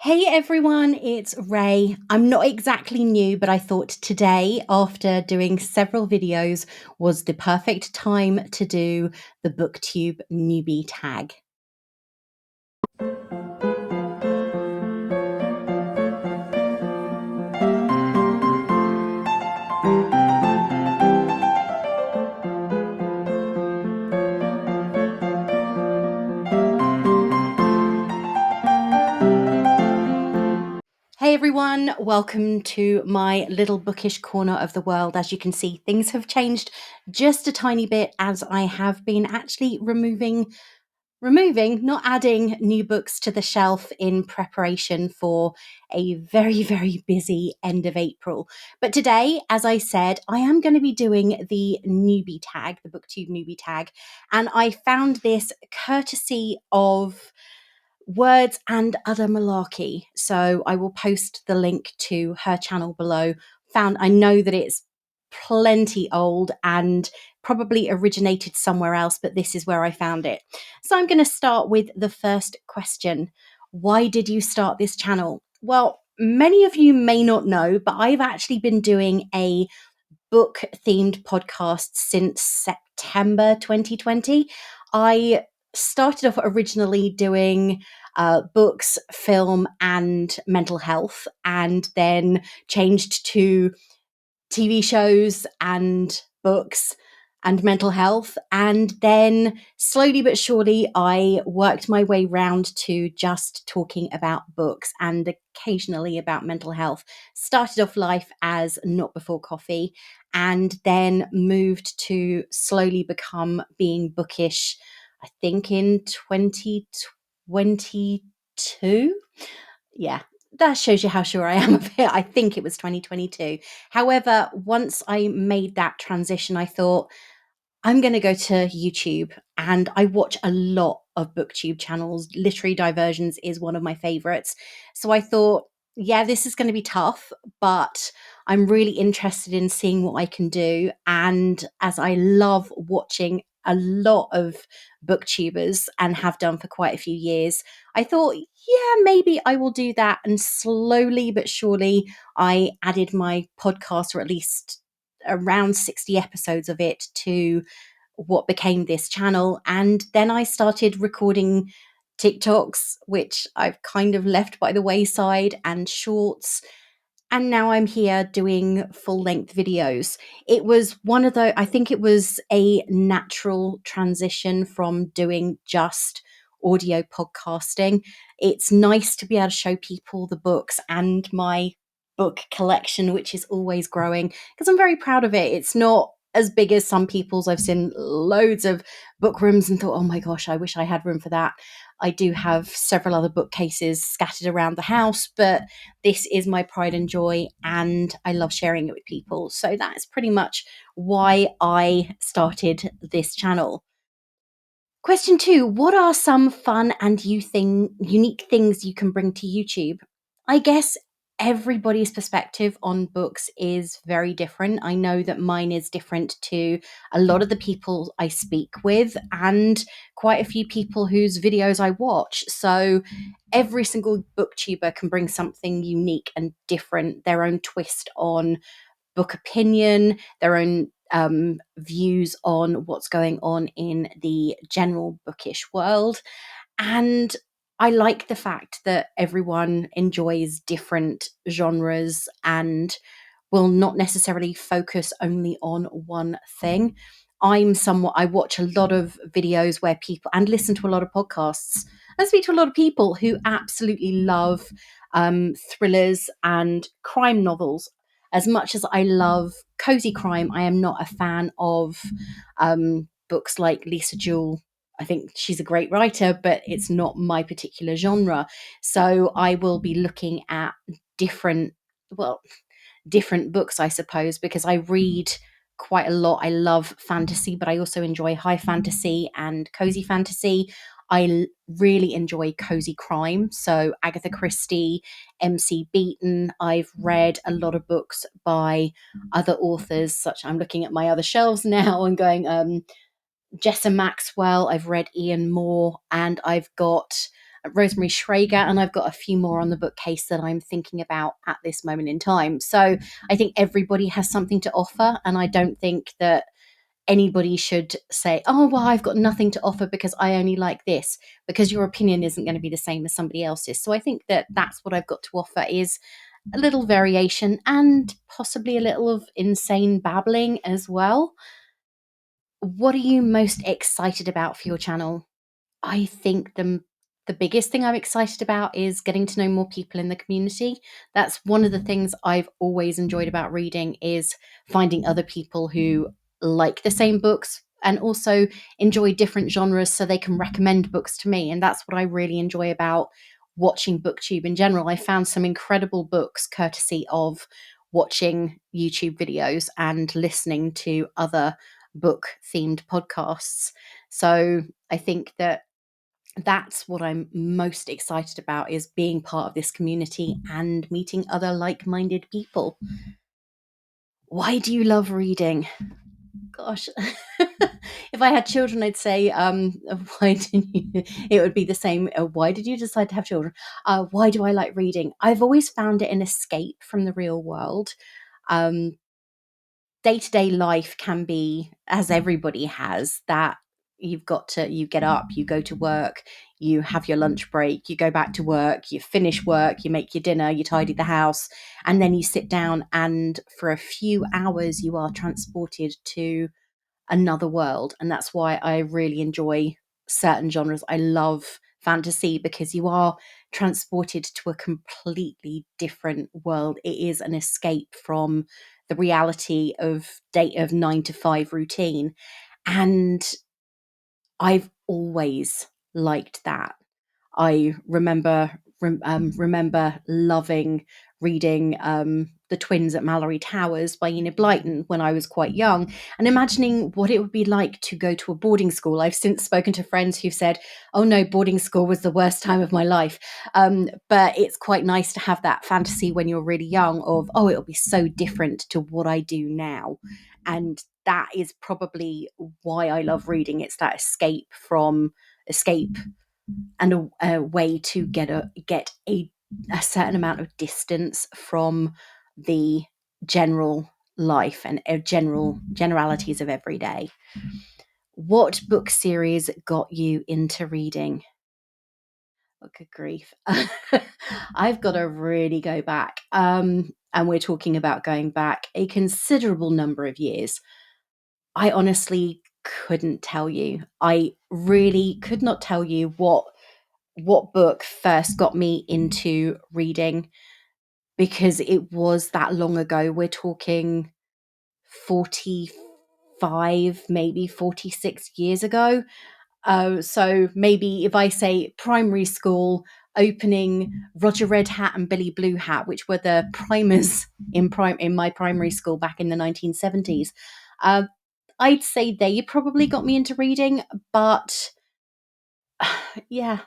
Hey everyone, it's Ray. I'm not exactly new, but I thought today, after doing several videos, was the perfect time to do the Booktube newbie tag. Hey everyone, welcome to my little bookish corner of the world. As you can see, things have changed just a tiny bit as I have been actually removing, not adding new books to the shelf in preparation for a very, very busy end of April. But today, as I said, I am going to be doing the newbie tag, the BookTube newbie tag. And I found this courtesy of Words and Other Malarkey. So I will post the link to her channel below. I know that it's plenty old and probably originated somewhere else, but this is where I found it. So I'm going to start with the first question. Why did you start this channel? Well, many of you may not know, but I've actually been doing a book themed podcast since September 2020. I started off originally doing books, film, and mental health, and then changed to TV shows and books and mental health. And then slowly but surely, I worked my way round to just talking about books and occasionally about mental health. Started off life as Not Before Coffee and then moved to slowly become being bookish, I think in 2022. Yeah, that shows you how sure I am of it. I think it was 2022. However, once I made that transition, I thought, I'm going to go to YouTube, and I watch a lot of booktube channels. Literary Diversions is one of my favorites. So I thought, yeah, this is going to be tough, but I'm really interested in seeing what I can do. And as I love watching a lot of booktubers and have done for quite a few years, I thought, yeah, maybe I will do that. And slowly but surely, I added my podcast, or at least around 60 episodes of it, to what became this channel. And then I started recording TikToks, which I've kind of left by the wayside, and shorts. And now I'm here doing full length videos. It was one of the, I think it was a natural transition from doing just audio podcasting. It's nice to be able to show people the books and my book collection, which is always growing, because I'm very proud of it. It's not as big as some people's. I've seen loads of book rooms and thought, oh my gosh, I wish I had room for that. I do have several other bookcases scattered around the house, but this is my pride and joy, and I love sharing it with people. So that's pretty much why I started this channel. Question 2, what are some fun and unique things you can bring to YouTube? I guess everybody's perspective on books is very different. I know that mine is different to a lot of the people I speak with and quite a few people whose videos I watch. So every single booktuber can bring something unique and different, their own twist on book opinion, their own views on what's going on in the general bookish world. And I like the fact that everyone enjoys different genres and will not necessarily focus only on one thing. I watch a lot of videos where people, and listen to a lot of podcasts, and speak to a lot of people who absolutely love thrillers and crime novels. As much as I love cozy crime, I am not a fan of books like Lisa Jewell. I think she's a great writer, but it's not my particular genre. So I will be looking at different, well, different books, I suppose, because I read quite a lot. I love fantasy, but I also enjoy high fantasy and cozy fantasy. Really enjoy cozy crime. So Agatha Christie, MC Beaton. I've read a lot of books by other authors, such I'm looking at my other shelves now and going, Jessa Maxwell, I've read Ian Moore, and I've got Rosemary Schrager, and I've got a few more on the bookcase that I'm thinking about at this moment in time. So I think everybody has something to offer, and I don't think that anybody should say, oh, well, I've got nothing to offer because I only like this, because your opinion isn't going to be the same as somebody else's. So I think that that's what I've got to offer, is a little variation and possibly a little of insane babbling as well. What are you most excited about for your channel? I think the biggest thing I'm excited about is getting to know more people in the community. That's one of the things I've always enjoyed about reading, is finding other people who like the same books and also enjoy different genres, so they can recommend books to me. And that's what I really enjoy about watching Booktube in general. I found some incredible books courtesy of watching YouTube videos and listening to other book themed podcasts. So I think that that's what I'm most excited about, is being part of this community and meeting other like-minded people. Why do you love reading? Gosh, if I had children, I'd say, why did you? It would be the same. Why did you decide to have children? Why do I like reading? I've always found it an escape from the real world. Day-to-day life can be, as everybody has, that you get up, you go to work, you have your lunch break, you go back to work, you finish work, you make your dinner, you tidy the house, and then you sit down, and for a few hours you are transported to another world. And that's why I really enjoy certain genres. I love fantasy because you are transported to a completely different world. It is an escape from the reality of 9 to 5 routine. And I've always liked that. I remember loving reading The Twins at Mallory Towers by Enid Blyton when I was quite young, and imagining what it would be like to go to a boarding school. I've since spoken to friends who've said, oh no, boarding school was the worst time of my life. But it's quite nice to have that fantasy when you're really young of, oh, it'll be so different to what I do now. And that is probably why I love reading. It's that escape and a way to get a certain amount of distance from the general life and generalities of every day. What book series got you into reading? Oh, good grief. I've got to really go back. And we're talking about going back a considerable number of years. I honestly couldn't tell you. I really could not tell you what book first got me into reading, because it was that long ago. We're talking 45, maybe 46 years ago. So maybe if I say primary school, opening Roger Red Hat and Billy Blue Hat, which were the primers in my primary school back in the 1970s, I'd say they probably got me into reading. But yeah,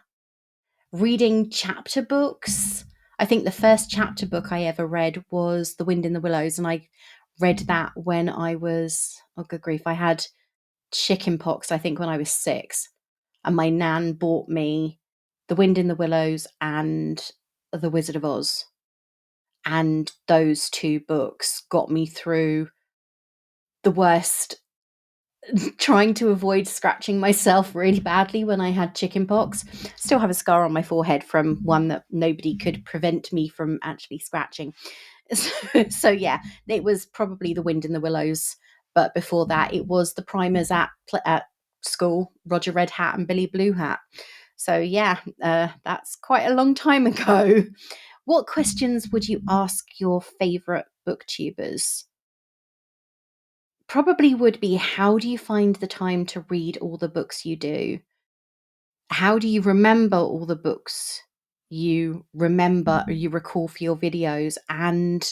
reading chapter books. I think the first chapter book I ever read was The Wind in the Willows, and I read that when I was, oh good grief, I had chicken pox, I think, when I was 6. And my nan bought me The Wind in the Willows and The Wizard of Oz. And those two books got me through the worst, trying to avoid scratching myself really badly when I had chicken pox. Still have a scar on my forehead from one that nobody could prevent me from actually scratching. So yeah, it was probably The Wind in the Willows. But before that, it was the primers at school, Roger Red Hat and Billy Blue Hat. So yeah, that's quite a long time ago. What questions would you ask your favourite booktubers? Probably would be, how do you find the time to read all the books you do? How do you remember all the books you remember or you recall for your videos? And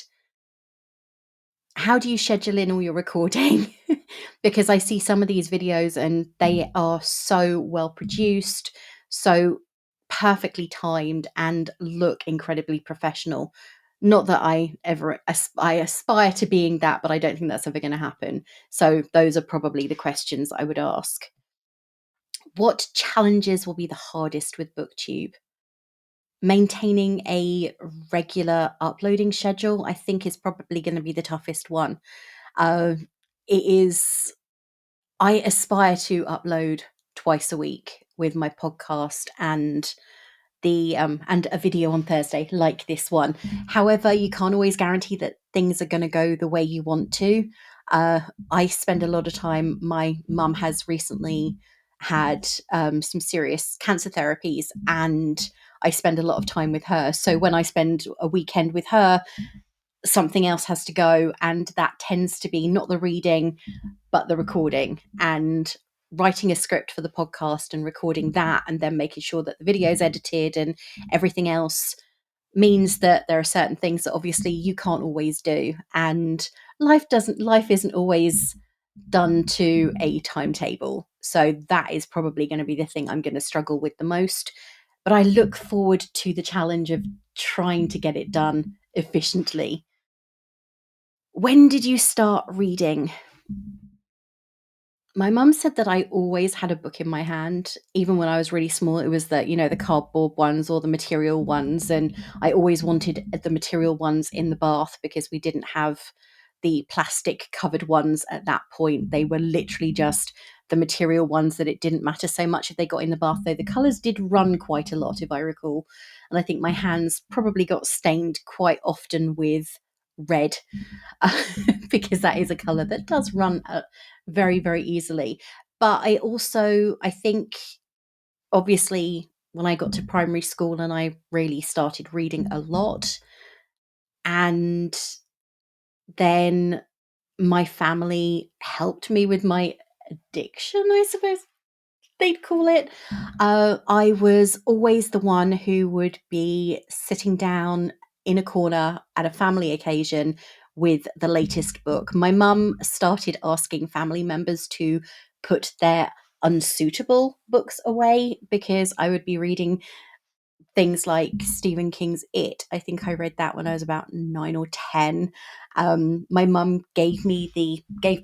how do you schedule in all your recording? Because I see some of these videos and they are so well produced, so perfectly timed, and look incredibly professional. Not that I ever I aspire to being that, but I don't think that's ever going to happen. So those are probably the questions I would ask. What challenges will be the hardest with Booktube? Maintaining a regular uploading schedule, I think, is probably going to be the toughest one. Uh, it is, I aspire to upload twice a week with my podcast and a video on Thursday like this one. However, you can't always guarantee that things are going to go the way you want to. I spend a lot of time. My mum has recently had some serious cancer therapies, and I spend a lot of time with her. So when I spend a weekend with her, something else has to go, and that tends to be not the reading but the recording, and writing a script for the podcast and recording that, and then making sure that the video is edited and everything else means that there are certain things that obviously you can't always do, and life isn't always done to a timetable. So that is probably going to be the thing I'm going to struggle with the most, but I look forward to the challenge of trying to get it done efficiently. When did you start reading? My mum said that I always had a book in my hand, even when I was really small. It was the cardboard ones or the material ones. And I always wanted the material ones in the bath because we didn't have the plastic covered ones at that point. They were literally just the material ones that it didn't matter so much if they got in the bath, though the colours did run quite a lot, if I recall. And I think my hands probably got stained quite often with red because that is a color that does run very, very easily. But I think, obviously, when I got to primary school and I really started reading a lot, and then my family helped me with my addiction, I suppose they'd call it. I was always the one who would be sitting down in a corner at a family occasion with the latest book. My mum started asking family members to put their unsuitable books away because I would be reading things like Stephen King's It. I think I read that when I was about 9 or 10. My mum gave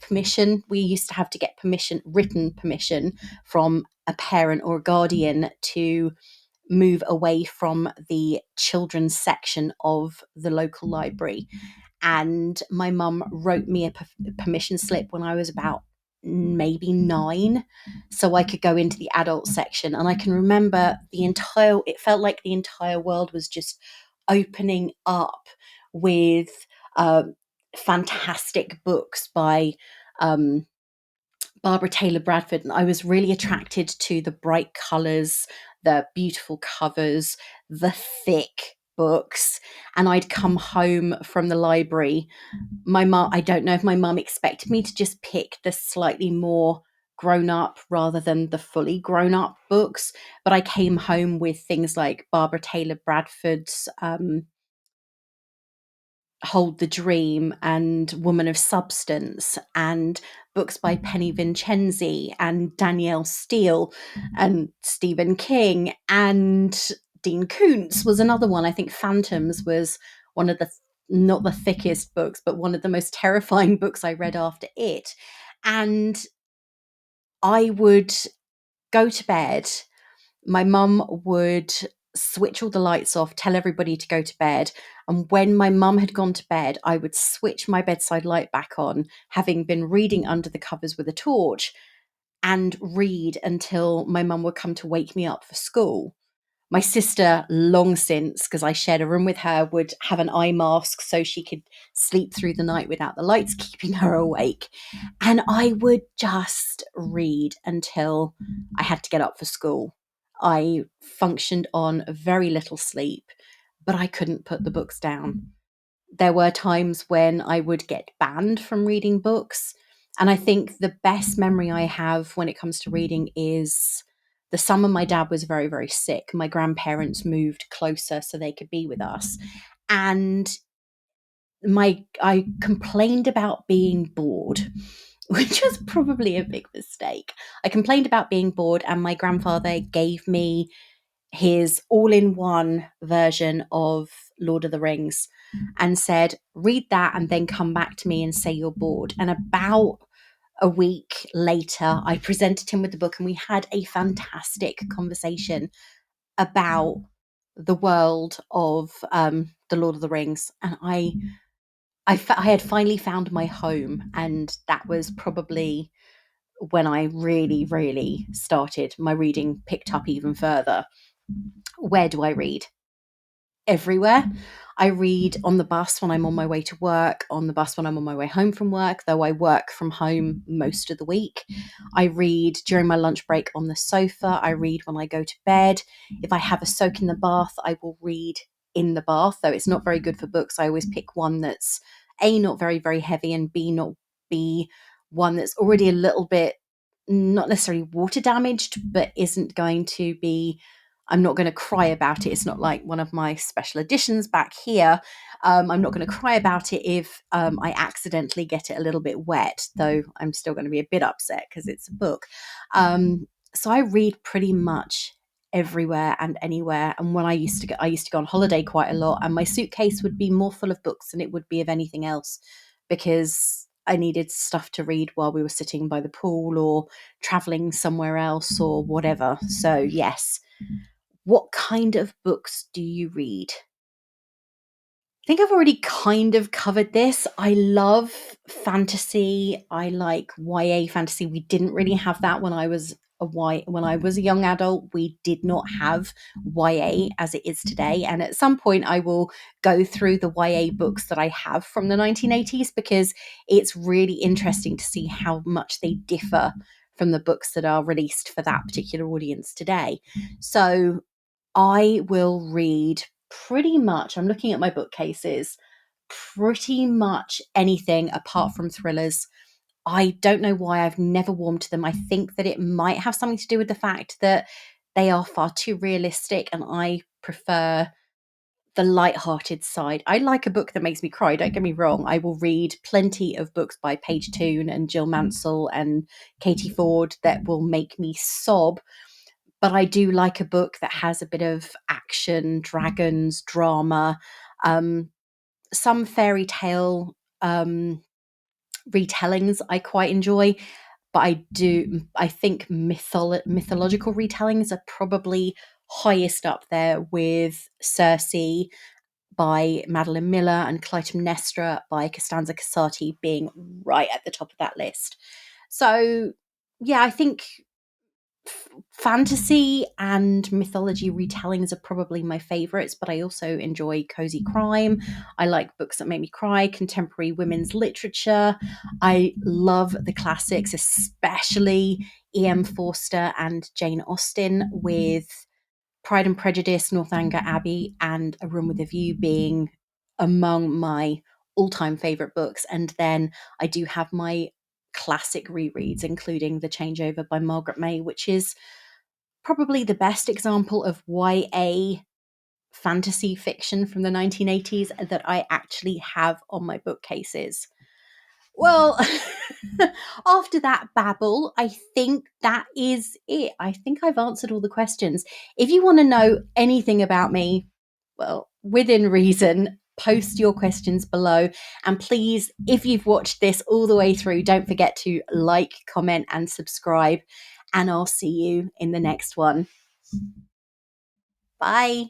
permission. We used to have to get permission, written permission, from a parent or a guardian to move away from the children's section of the local library. And my mum wrote me a permission slip when I was about maybe 9, so I could go into the adult section. And I can remember it felt like the entire world was just opening up with uh, fantastic books by um, Barbara Taylor Bradford. And I was really attracted to the bright colors, the beautiful covers, the thick books. And I'd come home from the library. I don't know if my mum expected me to just pick the slightly more grown up rather than the fully grown up books, but I came home with things like Barbara Taylor Bradford's Hold the Dream and Woman of Substance, and books by Penny Vincenzi and Danielle Steele and Stephen King, and Dean Koontz was another one. I think Phantoms was one of the, not the thickest books, but one of the most terrifying books I read after it. And I would go to bed. My mum would switch all the lights off, tell everybody to go to bed. And when my mum had gone to bed, I would switch my bedside light back on, having been reading under the covers with a torch, and read until my mum would come to wake me up for school. My sister, long since, because I shared a room with her, would have an eye mask so she could sleep through the night without the lights keeping her awake. And I would just read until I had to get up for school. I functioned on very little sleep, but I couldn't put the books down. There were times when I would get banned from reading books. And I think the best memory I have when it comes to reading is the summer my dad was very, very sick. My grandparents moved closer so they could be with us. And I complained about being bored, which was probably a big mistake. I complained about being bored, and my grandfather gave me his all-in-one version of Lord of the Rings and said, read that and then come back to me and say you're bored. And about a week later, I presented him with the book and we had a fantastic conversation about the world of the Lord of the Rings, and I had finally found my home, and that was probably when I really, really started my reading, picked up even further. Where do I read? Everywhere. I read on the bus when I'm on my way to work, on the bus when I'm on my way home from work, though I work from home most of the week. I read during my lunch break on the sofa. I read when I go to bed. If I have a soak in the bath, I will read in the bath, though it's not very good for books. I always pick one that's A, not very, very heavy, and B, not B, one that's already a little bit not necessarily water damaged, but isn't going to be, I'm not going to cry about it. It's not like one of my special editions back here. I'm not going to cry about it if I accidentally get it a little bit wet, though I'm still going to be a bit upset because it's a book. So I read pretty much everywhere and anywhere. And when I used to go on holiday quite a lot, and my suitcase would be more full of books than it would be of anything else, because I needed stuff to read while we were sitting by the pool or traveling somewhere else or whatever. So yes. What kind of books do you read? I think I've already kind of covered this. I love fantasy. I like YA fantasy. We didn't really have that when I was when I was a young adult. We did not have YA as it is today. And at some point I will go through the YA books that I have from the 1980s, because it's really interesting to see how much they differ from the books that are released for that particular audience today. So I will read pretty much, I'm looking at my bookcases, pretty much anything apart from thrillers. I don't know why I've never warmed to them. I think that it might have something to do with the fact that they are far too realistic, and I prefer the light-hearted side. I like a book that makes me cry, don't get me wrong. I will read plenty of books by Paige Toon and Jill Mansell and Katie Ford that will make me sob, but I do like a book that has a bit of action, dragons, drama, some fairy tale retellings I quite enjoy. But I think mythological retellings are probably highest up there, with Circe by Madeline Miller and Clytemnestra by Costanza Casati being right at the top of that list. So yeah, I think fantasy and mythology retellings are probably my favorites, but I also enjoy cozy crime. I like books that make me cry, contemporary women's literature. I love the classics, especially E.M. Forster and Jane Austen, with Pride and Prejudice, Northanger Abbey, and A Room with a View being among my all-time favorite books. And then I do have my classic rereads, including The Changeover by Margaret May, which is probably the best example of YA fantasy fiction from the 1980s that I actually have on my bookcases. Well, after that babble, I think that is it. I think I've answered all the questions. If you want to know anything about me, well, within reason, post your questions below. And please, if you've watched this all the way through, don't forget to like, comment, and subscribe. And I'll see you in the next one. Bye.